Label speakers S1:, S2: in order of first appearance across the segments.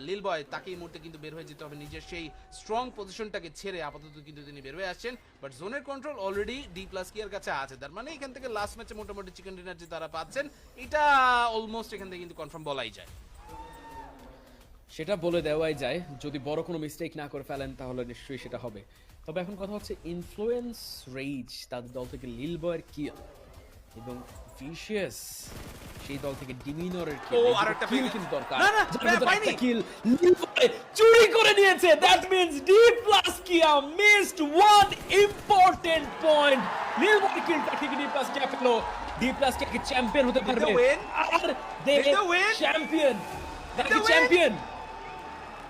S1: লিল বয় তাকে এই মুহূর্তে কিন্তু বের হয়ে যেতে হবে, নিজের সেই স্ট্রং পজিশনটাকে ছেড়ে আপাতত কিন্তু তিনি বের হয়ে আসছেন। বাট জোনের কন্ট্রোল অলরেডি ডি প্লাস কিয়ার কাছে আছে, তার মানে এখান থেকে লাস্ট ম্যাচে মোটামুটি চিকেন ডিনার যে তারা পাচ্ছেন এটা অলমোস্ট এখান থেকে কিন্তু কনফার্ম বলাই যায়।
S2: সেটা বলে দেওয়াই যায়, যদি বড় কোনো মিস্টেক না করে ফেলেন তাহলে নিশ্চয়ই সেটা হবে। তবে এখন কথা হচ্ছে ইনফ্লুয়েন্স রেজ তাদের দল থেকে লিল বয়ের কিল এবং ভিশিয়াস সেই দল থেকে ডিমিনরের কিল।
S1: ও আরেকটা
S2: কিল কিন্তু দরকার,
S1: না না
S2: একটা কিল লিল বয় চুরি করে নিয়েছে। দ্যাট মিন্স ডি প্লাস কিয়া মিসড ওয়ান ইম্পর্টেন্ট পয়েন্ট। লিল বয় কিলটা ঠিক ডি প্লাস কিয়া পেল, ডি প্লাস কিয়া কি চ্যাম্পিয়ন হতে পারবে? Are they champion, champion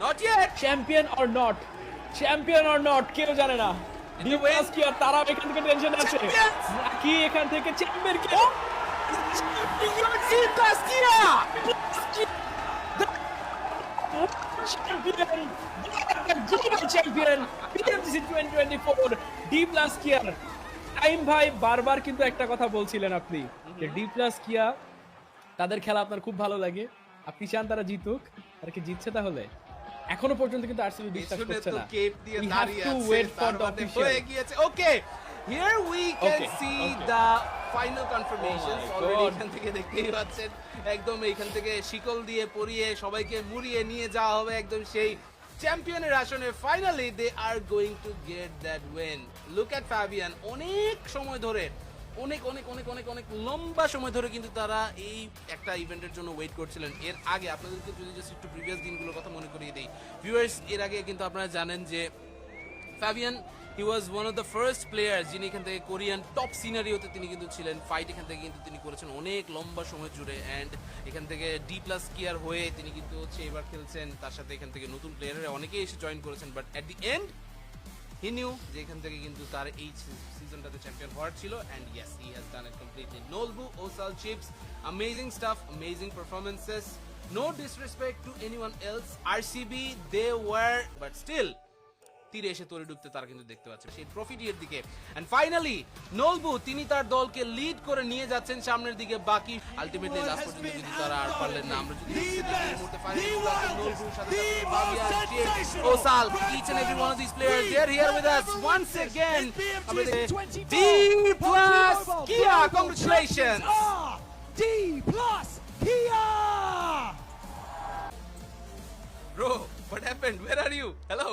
S1: not yet,
S2: champion or not, champion or not কেউ জানে না। ডি প্লাস কি আর তারা এখান থেকে টেনশন আছে নাকি এখান থেকে চ্যাম্পিয়ন কে? ডি প্লাস কি champion, global champion PMC 2024 D plus কিয়ার। টাইম ভাই বারবার কিন্তু একটা কথা বলছিলেন আপনি যে ডি প্লাস কিয়া তাদের খেলা আপনার খুব ভালো লাগে, আপনি চান তারা জিতুক। আর কি জিতছে তাহলে? এখনো পর্যন্ত কিন্তু আরসিবি বিশ্বাস করছে না।
S1: কেপ দিয়ে
S2: We have
S1: দাঁড়িয়ে
S2: to
S1: আছে,
S2: wait for
S1: তার
S2: the
S1: মানে
S2: official.
S1: হয়ে গিয়েছে। Okay, here we can see the final confirmations. Already এখান থেকে দেখতেই পাচ্ছেন একদম এইখান থেকে শিকল দিয়ে পরিয়ে সবাইকে মুড়িয়ে নিয়ে যাওয়া হবে একদম সেই চ্যাম্পিয়নের আসনে। Finally they are going to get that win. Look at Fabian, অনেক সময় ধরে অনেক অনেক অনেক অনেক অনেক লম্বা সময় ধরে কিন্তু তারা এই একটা ইভেন্টের জন্য ওয়েট করছিলেন। এর আগে আপনাদেরকে যদি জাস্ট একটু প্রিভিয়াস দিনগুলোর কথা মনে করিয়ে দিই ভিউয়ার্স, এর আগে কিন্তু আপনারা জানেন যে Fabian he was one of the first player যিনি এখান থেকে কোরিয়ান টপ সিনারিওতে তিনি কিন্তু ছিলেন। ফাইট এখান থেকে কিন্তু তিনি করেছেন অনেক লম্বা সময় জুড়ে, অ্যান্ড এখান থেকে ডি প্লাস কিয়ার হয়ে তিনি কিন্তু হচ্ছে এবার খেলছেন। তার সাথে এখান থেকে নতুন প্লেয়াররা অনেকেই এসে জয়েন করেছেন, but at the end he knew যে এখান থেকে কিন্তু তার এই সিজনটাতে চ্যাম্পিয়ন হওয়ার ছিল, and yes he has done it completely. Nolbu, Osal, Chips, amazing stuff, amazing performances, no disrespect to anyone else, RCB they were, but still তীরে এসে তরি ডুবতে তারা কিন্তু দেখতে পাচ্ছে সেই ট্রফিটির দিকে। এন্ড ফাইনালি নোলবু তিনি তার দলকে লিড করে নিয়ে যাচ্ছেন সামনের দিকে। বাকি আলটিমেটলি লাস্ট পর্যন্ত কিন্তু তারা আর পারলেন না। আমরা যদি এই মুহূর্তে ফাইনালি নোলবুর সাথে বাবিয়ান, চিপস, ওসাল, each and every one of these players they are here with us once again. D plus Kia, congratulations
S3: D plus Kia.
S1: Bro, what happened? Where are you? Hello.